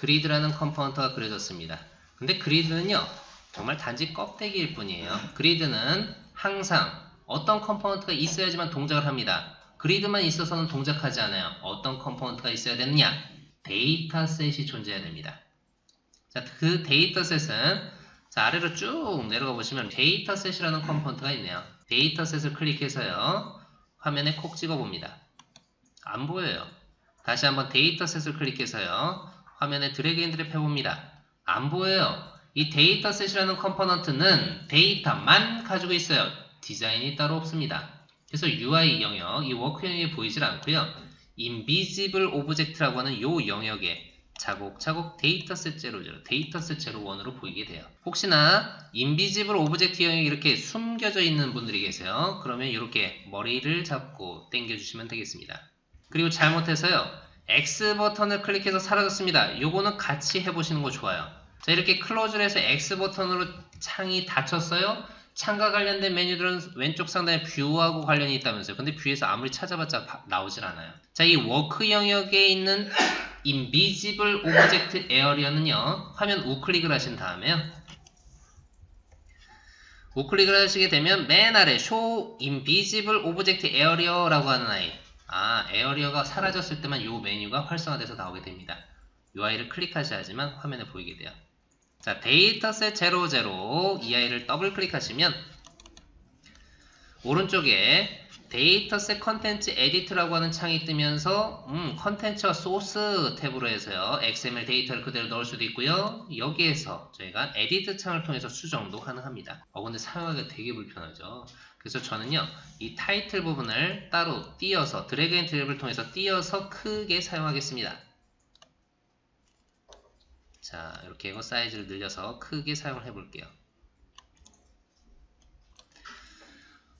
그리드라는 컴포넌트가 그려졌습니다. 근데 그리드는요, 정말 단지 껍데기일 뿐이에요. 그리드는 항상 어떤 컴포넌트가 있어야지만 동작을 합니다. 그리드만 있어서는 동작하지 않아요. 어떤 컴포넌트가 있어야 되느냐? 데이터셋이 존재해야 됩니다. 자, 그 데이터셋은 자, 아래로 쭉 내려가 보시면 데이터셋이라는 컴포넌트가 있네요. 데이터셋을 클릭해서요, 화면에 콕 찍어 봅니다. 안 보여요. 다시 한번 데이터셋을 클릭해서요, 화면에 드래그 앤 드롭 해봅니다. 안 보여요. 이 데이터셋이라는 컴포넌트는 데이터만 가지고 있어요. 디자인이 따로 없습니다. 그래서 UI 영역, 이 워크 영역이 보이질 않고요. Invisible Object라고 하는 이 영역에 차곡차곡 데이터셋 0, 데이터셋 01으로 보이게 돼요. 혹시나 Invisible Object 영역이 이렇게 숨겨져 있는 분들이 계세요. 그러면 이렇게 머리를 잡고 당겨주시면 되겠습니다. 그리고 잘못해서요, X 버튼을 클릭해서 사라졌습니다. 요거는 같이 해보시는 거 좋아요. 자, 이렇게 클로즈를 해서 X 버튼으로 창이 닫혔어요. 창과 관련된 메뉴들은 왼쪽 상단에 뷰하고 관련이 있다면서요. 근데 뷰에서 아무리 찾아봤자 나오질 않아요. 자, 이 워크 영역에 있는 Invisible Object Area는요, 화면 우클릭을 하신 다음에요, 우클릭을 하시게 되면 맨 아래 Show Invisible Object Area라고 하는 아이, 에어리어가 사라졌을 때만 이 메뉴가 활성화돼서 나오게 됩니다. 이 아이를 클릭하셔야지만 화면에 보이게 돼요. 자, 데이터셋 00, 이 아이를 더블 클릭하시면 오른쪽에 데이터셋 컨텐츠 에디트라고 하는 창이 뜨면서 컨텐츠와 소스 탭으로 해서요, XML 데이터를 그대로 넣을 수도 있고요. 여기에서 저희가 에디트 창을 통해서 수정도 가능합니다. 근데 사용하기가 되게 불편하죠. 그래서 저는요, 이 타이틀 부분을 따로 띄어서 드래그 앤 드롭을 통해서 띄어서 크게 사용하겠습니다. 자, 이렇게 이거 사이즈를 늘려서 크게 사용을 해볼게요.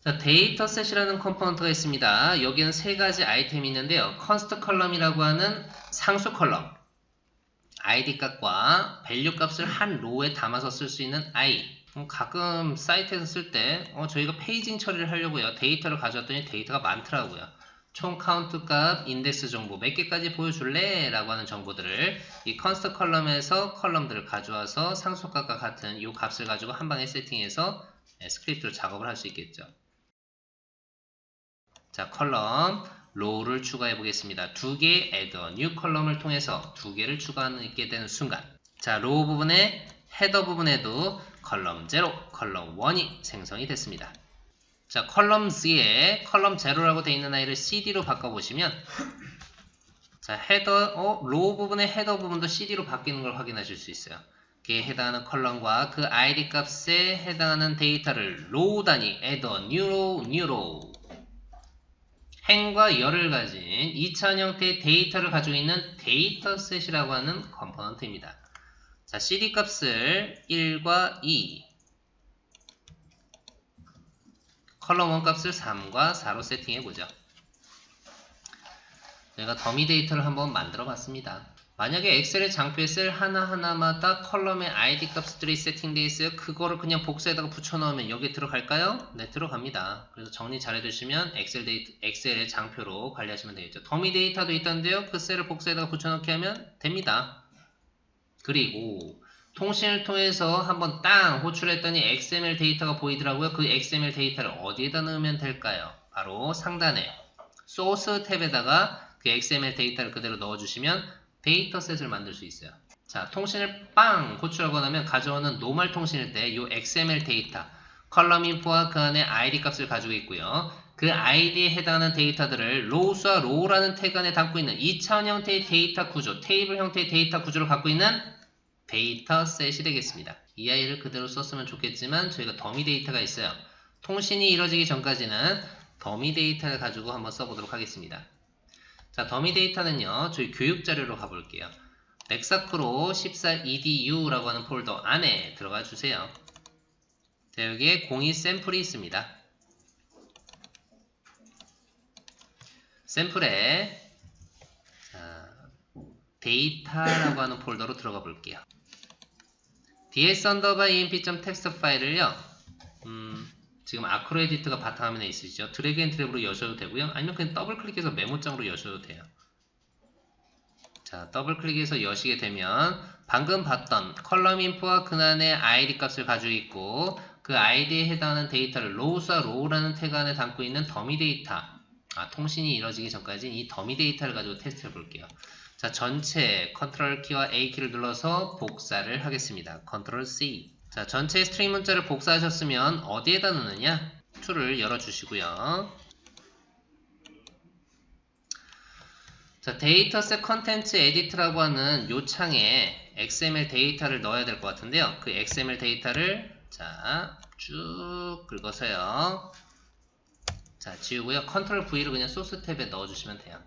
자, 데이터셋이라는 컴포넌트가 있습니다. 여기는 세 가지 아이템이 있는데요. 컨스트 컬럼이라고 하는 상수 컬럼, id 값과 밸류 값을 한 로우에 담아서 쓸 수 있는 i. 가끔 사이트에서 쓸 때 저희가 페이징 처리를 하려고요, 데이터를 가져왔더니 데이터가 많더라고요. 총 카운트 값, 인덱스 정보 몇 개까지 보여줄래? 라고 하는 정보들을 이 컨스트 컬럼에서 컬럼들을 가져와서 상수값과 같은 이 값을 가지고 한 방에 세팅해서 스크립트로 작업을 할 수 있겠죠. 자, 컬럼 로우를 추가해 보겠습니다. 두 개의 add new 컬럼을 통해서 두 개를 추가하게 되는 순간, 자, 로우 부분에 헤더 부분에도 컬럼 0, 컬럼 1이 생성이 됐습니다. 자, 컬럼 Z에 컬럼 0라고 되어 있는 아이를 CD로 바꿔보시면, 자, 헤더, 로우 부분의 헤더 부분도 CD로 바뀌는 걸 확인하실 수 있어요. 그에 해당하는 컬럼과 그 ID 값에 해당하는 데이터를 로우 단위, add new row, new row, 행과 열을 가진 2차원 형태의 데이터를 가지고 있는 데이터셋이라고 하는 컴포넌트입니다. 자, CD 값을 1과 2, 컬럼 1 값을 3과 4로 세팅해보죠. 저희가 더미 데이터를 한번 만들어 봤습니다. 만약에 엑셀의 장표에 셀 하나하나마다 컬럼의 ID 값들이 세팅되어 있어요. 그거를 그냥 복사에다가 붙여넣으면 여기에 들어갈까요? 네, 들어갑니다. 그래서 정리 잘 해주시면 엑셀의 장표로 관리하시면 되겠죠. 더미 데이터도 있던데요. 그 셀을 복사에다가 붙여넣기 하면 됩니다. 그리고 통신을 통해서 한번 땅 호출했더니 XML 데이터가 보이더라고요. 그 XML 데이터를 어디에다 넣으면 될까요? 바로 상단에 소스 탭에다가 그 XML 데이터를 그대로 넣어주시면 데이터셋을 만들 수 있어요. 자, 통신을 빵 호출하고 나면 가져오는 노멀 통신일 때 이 XML 데이터, 컬럼 인포와 그 안에 ID 값을 가지고 있고요. 그 ID에 해당하는 데이터들을 로우스와 로우라는 태그 안에 담고 있는 2차원 형태의 데이터 구조, 테이블 형태의 데이터 구조를 갖고 있는 데이터셋이 되겠습니다. 이 아이를 그대로 썼으면 좋겠지만 저희가 더미 데이터가 있어요. 통신이 이루어지기 전까지는 더미 데이터를 가지고 한번 써보도록 하겠습니다. 자, 더미 데이터는요, 저희 교육 자료로 가볼게요. 넥사크로 14edu라고 하는 폴더 안에 들어가 주세요. 자, 여기에 02 샘플이 있습니다. 샘플에 데이터라고 하는 폴더로 들어가 볼게요. ds_emp.txt 파일을요, 지금 아크로 에디터가 바탕화면에 있으시죠? 드래그 앤 드롭으로 여셔도 되고요. 아니면 그냥 더블 클릭해서 메모장으로 여셔도 돼요. 자, 더블 클릭해서 여시게 되면 방금 봤던 컬럼 인포와 근한의 id 값을 가지고 있고 그 id에 해당하는 데이터를 rows와 row라는 태그 안에 담고 있는 더미 데이터, 통신이 이루어지기 전까지 이 더미 데이터를 가지고 테스트해 볼게요. 자, 전체 컨트롤 키와 A 키를 눌러서 복사를 하겠습니다. 컨트롤 C. 자, 전체 스트링 문자를 복사하셨으면 어디에다 넣느냐? 툴을 열어주시고요. 자, 데이터셋 컨텐츠 에디트라고 하는 요 창에 XML 데이터를 넣어야 될 것 같은데요. 그 XML 데이터를 자, 쭉 긁어서요. 자, 지우고요. 컨트롤 V로 그냥 소스 탭에 넣어주시면 돼요.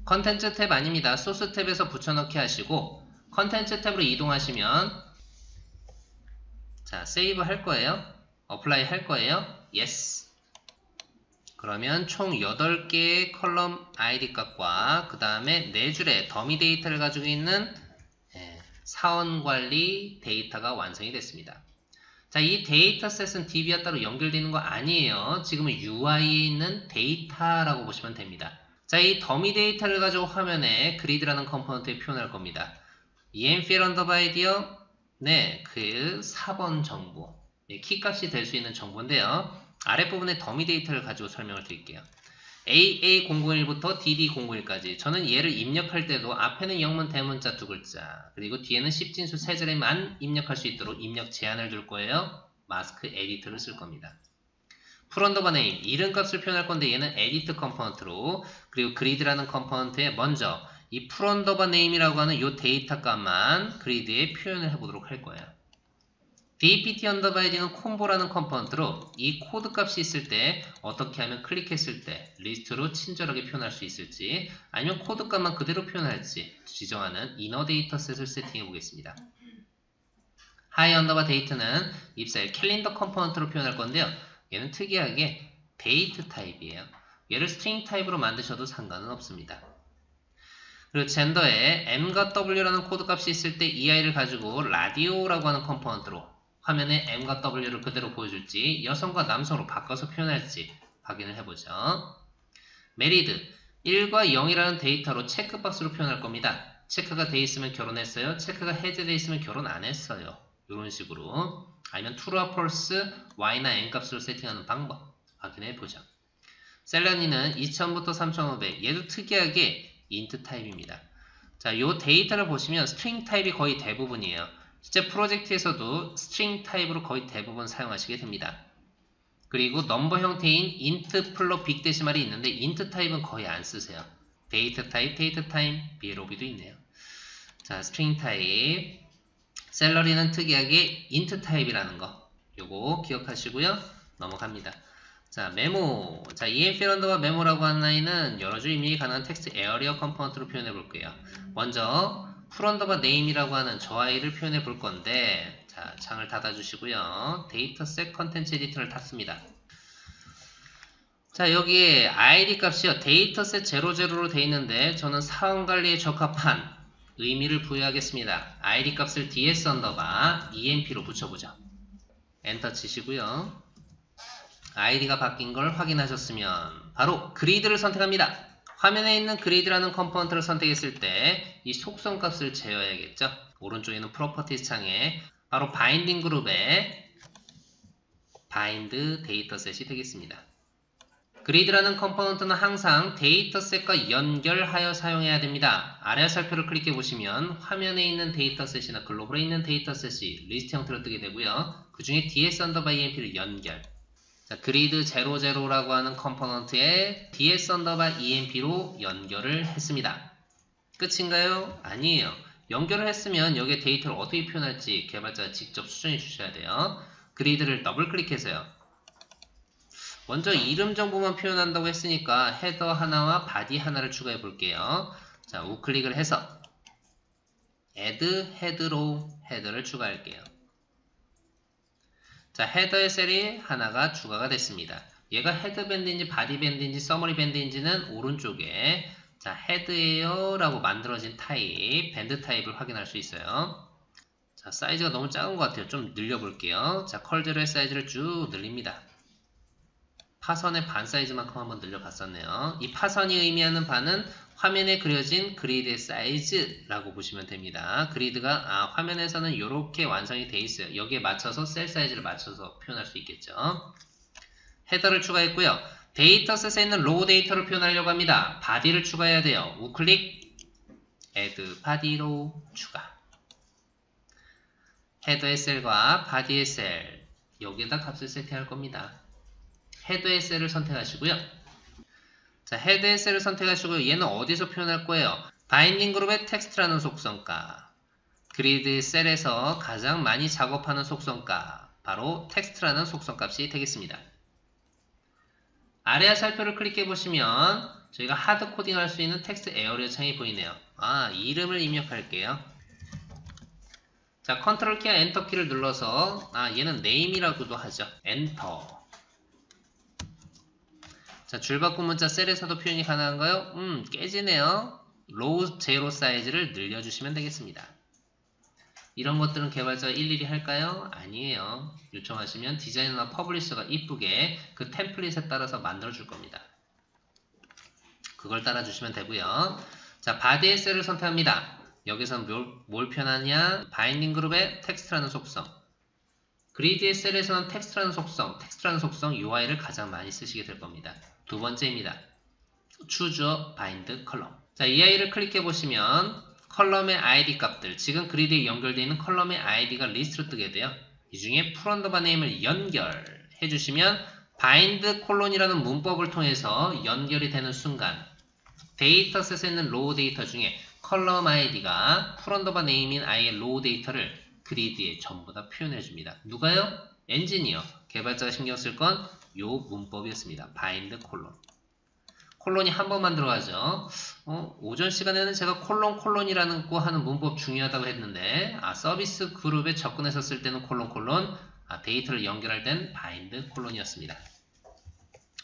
컨텐츠 탭 아닙니다. 소스 탭에서 붙여넣기 하시고 컨텐츠 탭으로 이동하시면 자, 세이브 할 거예요. 어플라이 할 거예요. 예스. 그러면 총 8개의 컬럼 ID 값과 그 다음에 4줄의 더미 데이터를 가지고 있는 사원관리 데이터가 완성이 됐습니다. 자, 이 데이터셋은 DB와 따로 연결되는 거 아니에요. 지금은 UI에 있는 데이터라고 보시면 됩니다. 자, 이 더미 데이터를 가지고 화면에 그리드라는 컴포넌트에 표현할 겁니다. emfill underby dear, 네, 그 4번 정보, 키값이 될 수 있는 정보인데요. 아랫부분에 더미 데이터를 가지고 설명을 드릴게요. AA001부터 DD001까지 저는 얘를 입력할 때도 앞에는 영문 대문자 2글자 그리고 뒤에는 10진수 3자리만 입력할 수 있도록 입력 제한을 둘 거예요. 마스크 에디트를 쓸 겁니다. 풀 언더바 네임, 이름값을 표현할 건데 얘는 에디트 컴포넌트로 그리고 그리드라는 컴포넌트에 먼저 이 풀 언더바 네임이라고 하는 이 데이터 값만 그리드에 표현을 해보도록 할 거예요. DPT 언더바이드는 콤보라는 컴포넌트로 이 코드 값이 있을 때 어떻게 하면 클릭했을 때 리스트로 친절하게 표현할 수 있을지 아니면 코드 값만 그대로 표현할지 지정하는 이너 데이터셋을 세팅해 보겠습니다. 하이 언더바 데이트는 입사일 캘린더 컴포넌트로 표현할 건데요. 얘는 특이하게 데이트 타입이에요. 얘를 스트링 타입으로 만드셔도 상관은 없습니다. 그리고 젠더에 m과 w라는 코드 값이 있을 때 이 i를 가지고 라디오라고 하는 컴포넌트로 화면에 m과 w를 그대로 보여줄지 여성과 남성으로 바꿔서 표현할지 확인을 해보죠. married 1과 0이라는 데이터로 체크박스로 표현할 겁니다. 체크가 돼 있으면 결혼했어요. 체크가 해제돼 있으면 결혼 안 했어요. 이런 식으로 아니면 true와 false, y나 n 값으로 세팅하는 방법 확인해보죠. 셀러니는 2000부터 3500 얘도 특이하게 int 타입입니다. 자, 이 데이터를 보시면 스트링 타입이 거의 대부분이에요. 실제 프로젝트에서도 스트링 타입으로 거의 대부분 사용하시게 됩니다. 그리고 넘버 형태인 int 플러 빅데시말이 있는데 int 타입은 거의 안 쓰세요. 데이터 타입, 데이터 타임, blob도 있네요. 자, 스트링 타입. 셀러리는 특이하게 int 타입이라는 거. 요거 기억하시고요. 넘어갑니다. 자, 메모. 자, emfill underbar 메모라고 하는 라인은 여러 줄 입력이 가능한 텍스트 에어리어 컴포넌트로 표현해 볼 거예요. 먼저 풀 언더바 네임이라고 하는 저 아이를 표현해 볼 건데 자, 창을 닫아 주시고요. 데이터셋 컨텐츠 에디터를 닫습니다. 자, 여기에 id 값이요. 데이터셋 00로 되어 있는데 저는 사원 관리에 적합한 의미를 부여하겠습니다. id 값을 ds 언더바 emp로 붙여보죠. 엔터 치시고요. id가 바뀐 걸 확인하셨으면 바로 그리드를 선택합니다. 화면에 있는 그리드라는 컴포넌트를 선택했을 때 이 속성 값을 제어해야겠죠. 오른쪽에 있는 프로퍼티스 창에 바로 바인딩 그룹에 바인드 데이터셋이 되겠습니다. 그리드라는 컴포넌트는 항상 데이터셋과 연결하여 사용해야 됩니다. 아래 살표를 클릭해 보시면 화면에 있는 데이터셋이나 글로벌에 있는 데이터셋이 리스트 형태로 뜨게 되고요. 그 중에 ds 언더바 emp를 연결. 자, 그리드 00라고 하는 컴포넌트에 ds 언더바 emp로 연결을 했습니다. 끝인가요? 아니에요. 연결을 했으면 여기에 데이터를 어떻게 표현할지 개발자가 직접 수정해 주셔야 돼요. 그리드를 더블 클릭해서요. 먼저 이름 정보만 표현한다고 했으니까 헤더 하나와 바디 하나를 추가해 볼게요. 자, 우클릭을 해서 add head로 헤더를 추가할게요. 자, 헤더의 셀이 하나가 추가가 됐습니다. 얘가 헤드 밴드인지 바디 밴드인지 서머리 밴드인지는 오른쪽에 자, 헤드예요 라고 만들어진 타입, 밴드 타입을 확인할 수 있어요. 자, 사이즈가 너무 작은 것 같아요. 좀 늘려볼게요. 자, 컬제로의 사이즈를 쭉 늘립니다. 파선의 반 사이즈만큼 한번 늘려봤었네요. 이 파선이 의미하는 반은 화면에 그려진 그리드의 사이즈라고 보시면 됩니다. 그리드가 화면에서는 이렇게 완성이 돼 있어요. 여기에 맞춰서 셀 사이즈를 맞춰서 표현할 수 있겠죠. 헤더를 추가했고요. 데이터셋에 있는 로우 데이터를 표현하려고 합니다. 바디를 추가해야 돼요. 우클릭 add 바디로 추가. 헤더의 셀과 바디의 셀 여기에다 값을 세팅할 겁니다. 헤더의 셀을 선택하시고요. 자, 헤드의 셀을 선택하시고 얘는 어디서 표현할 거예요? 바인딩 그룹의 텍스트라는 속성값, 그리드 셀에서 가장 많이 작업하는 속성값, 바로 텍스트라는 속성값이 되겠습니다. 아래 화살표를 클릭해 보시면 저희가 하드 코딩 할 수 있는 텍스트 에어리어 창이 보이네요. 이름을 입력할게요. 자, 컨트롤 키와 엔터 키를 눌러서 얘는 name이라고도 하죠. 엔터. 자, 줄바꿈 문자 셀에서도 표현이 가능한가요? 깨지네요. 로우 제로 사이즈를 늘려주시면 되겠습니다. 이런 것들은 개발자가 일일이 할까요? 아니에요. 요청하시면 디자이너나 퍼블리셔가 이쁘게 그 템플릿에 따라서 만들어줄 겁니다. 그걸 따라주시면 되고요. 자, 바디의 셀을 선택합니다. 여기서 뭘 표현하냐? 바인딩 그룹의 텍스트라는 속성. 그리드의 셀에서는 텍스트라는 속성 UI를 가장 많이 쓰시게 될 겁니다. 두 번째입니다. Choose Bind Column. 자, 이 아이를 클릭해 보시면 컬럼의 ID 값들, 지금 그리드에 연결되어 있는 컬럼의 ID가 리스트로 뜨게 돼요. 이 중에 풀언더바 네임을 연결해 주시면 바인드 콜론이라는 문법을 통해서 연결이 되는 순간 데이터셋에 있는 로우 데이터 중에 컬럼 ID가 풀언더바 네임인 I의 로우 데이터를 그리드에 전부 다 표현해 줍니다. 누가요? 엔지니어. 개발자가 신경 쓸 건 요 문법이었습니다. 바인드 콜론. 콜론이 한 번만 들어가죠. 오전 시간에는 제가 콜론이라는 거 하는 문법 중요하다고 했는데 서비스 그룹에 접근해서 쓸 때는 콜론 데이터를 연결할 땐 바인드 콜론이었습니다.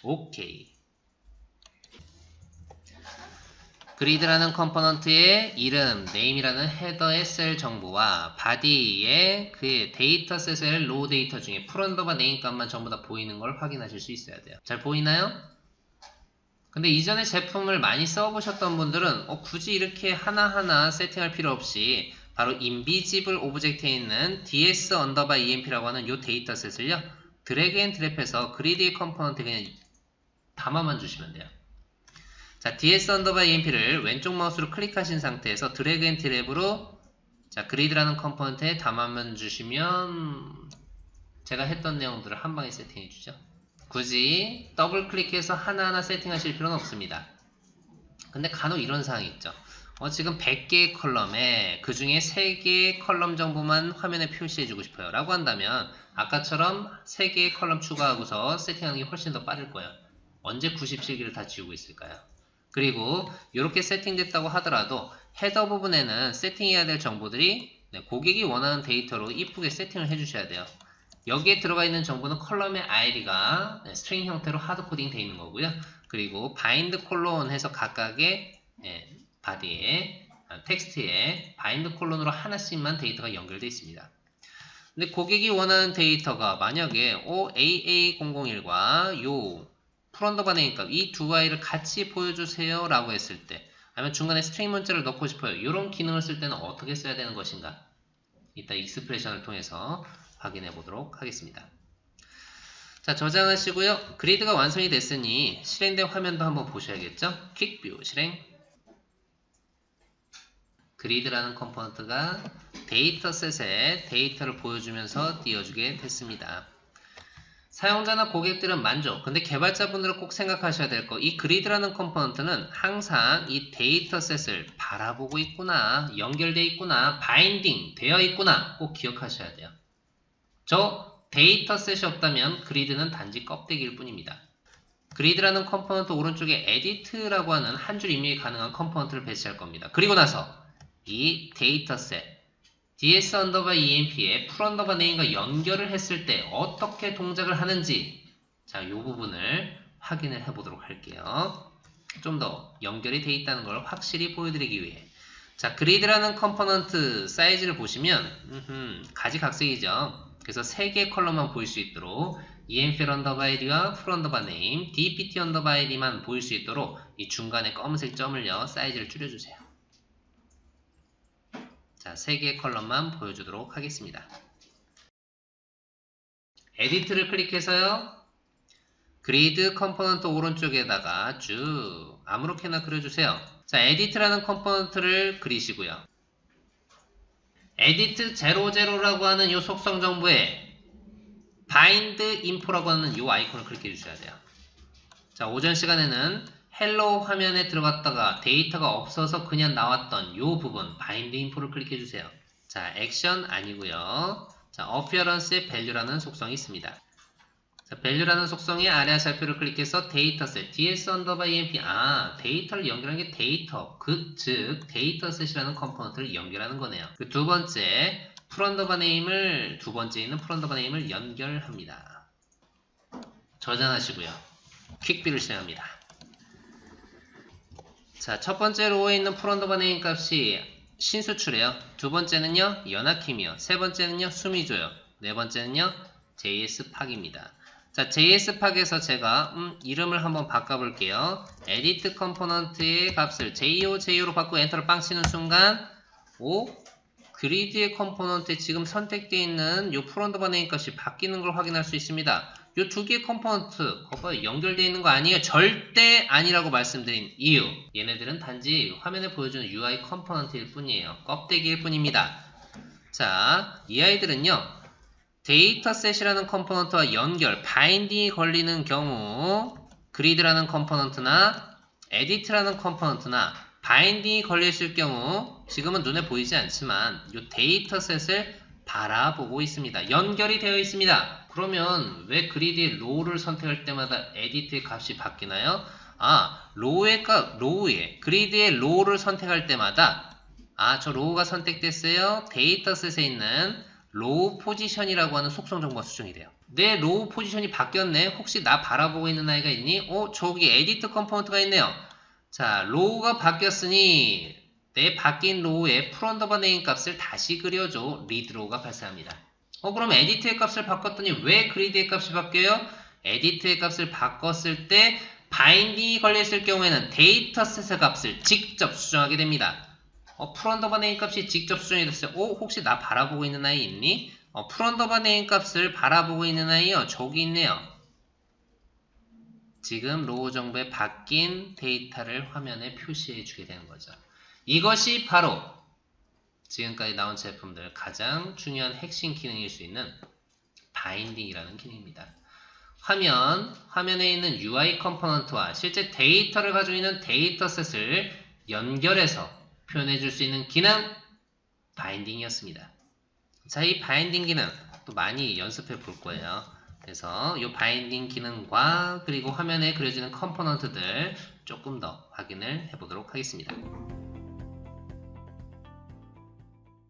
오케이. 그리드라는 컴포넌트의 이름, name이라는 헤더의 셀 정보와 바디의 그 데이터셋의 로우 데이터 중에 풀언더바 네임 값만 전부 다 보이는 걸 확인하실 수 있어야 돼요. 잘 보이나요? 근데 이전에 제품을 많이 써보셨던 분들은 굳이 이렇게 하나하나 세팅할 필요 없이 바로 인비지블 오브젝트에 있는 ds_emp라고 하는 이 데이터셋을요 드래그 앤 드랩해서 그리드의 컴포넌트에 그냥 담아만 주시면 돼요. 자, ds_emp를 왼쪽 마우스로 클릭하신 상태에서 드래그 앤 드랩으로 자, 그리드라는 컴포넌트에 담아만 주시면 제가 했던 내용들을 한 방에 세팅해 주죠. 굳이 더블 클릭해서 하나하나 세팅하실 필요는 없습니다. 근데 간혹 이런 사항이 있죠. 지금 100개의 컬럼에 그 중에 3개의 컬럼 정보만 화면에 표시해 주고 싶어요 라고 한다면 아까처럼 3개의 컬럼 추가하고서 세팅하는 게 훨씬 더 빠를 거예요. 언제 97개를 다 지우고 있을까요? 그리고 이렇게 세팅됐다고 하더라도 헤더 부분에는 세팅해야 될 정보들이 고객이 원하는 데이터로 이쁘게 세팅을 해주셔야 돼요. 여기에 들어가 있는 정보는 컬럼의 id가 스트링 형태로 하드코딩 되어 있는 거고요. 그리고 바인드 콜론 해서 각각의 바디에 텍스트에 바인드 콜론으로 하나씩만 데이터가 연결되어 있습니다. 근데 고객이 원하는 데이터가 만약에 AA001과 요 풀언더바 네임 값 이 두 아이를 같이 보여주세요 라고 했을 때 아니면 중간에 스트링 문자를 넣고 싶어요. 이런 기능을 쓸 때는 어떻게 써야 되는 것인가? 이따 익스프레션을 통해서 확인해 보도록 하겠습니다. 자, 저장하시고요. 그리드가 완성이 됐으니 실행된 화면도 한번 보셔야겠죠? 퀵뷰 실행. 그리드라는 컴포넌트가 데이터셋에 데이터를 보여주면서 띄워주게 됐습니다. 사용자나 고객들은 만족. 근데 개발자분들은 꼭 생각하셔야 될 거, 이 그리드라는 컴포넌트는 항상 이 데이터셋을 바라보고 있구나, 연결되어 있구나, 바인딩 되어 있구나 꼭 기억하셔야 돼요. 저 데이터셋이 없다면 그리드는 단지 껍데기일 뿐입니다. 그리드라는 컴포넌트 오른쪽에 edit라고 하는 한 줄 입력이 가능한 컴포넌트를 배치할 겁니다. 그리고 나서 이 데이터셋 ds_emp에 풀_name과 연결을 했을 때 어떻게 동작을 하는지 자, 이 부분을 확인을 해보도록 할게요. 좀 더 연결이 되어 있다는 걸 확실히 보여드리기 위해 자, 그리드라는 컴포넌트 사이즈를 보시면 가지각색이죠. 그래서 3개의 컬럼만 보일 수 있도록 emp_id와 풀_name, dpt_id만 보일 수 있도록 이 중간에 검은색 점을요, 사이즈를 줄여주세요. 자, 3개의 컬럼만 보여주도록 하겠습니다. 에디트를 클릭해서요, 그리드 컴포넌트 오른쪽에다가 쭉 아무렇게나 그려주세요. 자, 에디트라는 컴포넌트를 그리시고요. 에디트 00라고 하는 이 속성 정보에 바인드 인포라고 하는 이 아이콘을 클릭해 주셔야 돼요. 자, 오전 시간에는 헬로 화면에 들어갔다가 데이터가 없어서 그냥 나왔던 이 부분 바인드 인포를 클릭해 주세요. 자, 액션 아니고요. 자, 어피어런스의 value라는 속성이 있습니다. 자, value라는 속성의 아래 화살표를 클릭해서 데이터셋 ds_emp 데이터를 연결하는 게 데이터 즉 데이터셋이라는 컴포넌트를 연결하는 거네요. 그 두 번째 풀언더바네임을 두 번째 있는 풀언더바네임을 연결합니다. 저장하시고요. 퀵비를 실행합니다. 자, 첫 번째 로우에 있는 풀언더바네임 값이 신수출이에요. 두 번째는요 연합킴이요. 세 번째는요 수미조요. 네 번째는요 JS팍입니다. 자, JS팍에서 제가 이름을 한번 바꿔볼게요. 에디트 컴포넌트의 값을 JO로 바꾸고 엔터를 빵 치는 순간 그리드의 컴포넌트에 지금 선택되어 있는 이 풀언더바네임 값이 바뀌는 걸 확인할 수 있습니다. 이 두 개의 컴포넌트 연결되어 있는 거 아니에요? 절대 아니라고 말씀드린 이유, 얘네들은 단지 화면에 보여주는 UI 컴포넌트일 뿐이에요. 껍데기일 뿐입니다. 자, 이 아이들은요 데이터셋이라는 컴포넌트와 연결, 바인딩이 걸리는 경우 그리드라는 컴포넌트나 에디트라는 컴포넌트나 바인딩이 걸려있을 경우 지금은 눈에 보이지 않지만 이 데이터셋을 바라보고 있습니다. 연결이 되어 있습니다. 그러면 왜 그리드의 로우를 선택할 때마다 에디트의 값이 바뀌나요? 로우의 그리드의 로우를 선택할 때마다 저 로우가 선택됐어요. 데이터셋에 있는 로우 포지션이라고 하는 속성 정보가 수정이 돼요. 내 로우 포지션이 바뀌었네. 혹시 나 바라보고 있는 아이가 있니? 저기 에디트 컴포넌트가 있네요. 자, 로우가 바뀌었으니 내 바뀐 로우의 풀언더바네임 값을 다시 그려줘. 리드 로우가 발생합니다. 그럼 에디트의 값을 바꿨더니 왜 그리드의 값이 바뀌어요? 에디트의 값을 바꿨을 때 바인딩이 걸려있을 경우에는 데이터셋의 값을 직접 수정하게 됩니다. 풀언더바네임 값이 직접 수정이 됐어요. 혹시 나 바라보고 있는 아이 있니? 풀언더바네임 값을 바라보고 있는 아이요. 저기 있네요. 지금 로우 정보에 바뀐 데이터를 화면에 표시해 주게 되는 거죠. 이것이 바로 지금까지 나온 제품들 가장 중요한 핵심 기능일 수 있는 바인딩이라는 기능입니다. 화면에 있는 UI 컴포넌트와 실제 데이터를 가지고 있는 데이터셋을 연결해서 표현해 줄 수 있는 기능 바인딩이었습니다. 자, 이 바인딩 기능 또 많이 연습해 볼 거예요. 그래서 이 바인딩 기능과 그리고 화면에 그려지는 컴포넌트들 조금 더 확인을 해 보도록 하겠습니다.